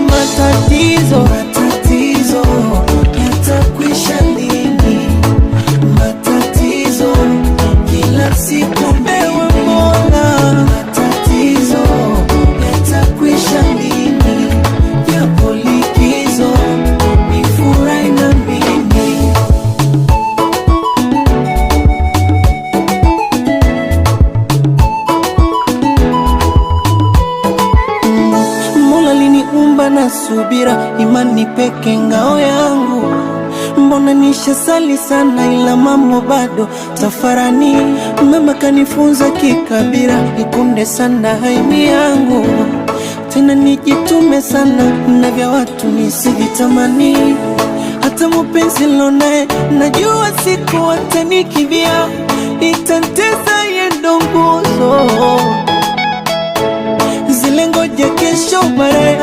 matatizo yatakwisha lini? Matatizo kila siku ewe Mola, matatizo yatakwisha lini? Yapo likizo nifurahi na mimi. Mola liniumba na subira, imani peke ngao yangu. Mbona nishasali sana ila mambo bado tafarani. Mama kanifunza kikabira, nikunde sana haimi yangu. Tena nijitume sana na vya watu nisivitamani. Hata mupenzi lonae najua siku atanikibia, itantesa yendo nguzo zile ngoja kesho baadaye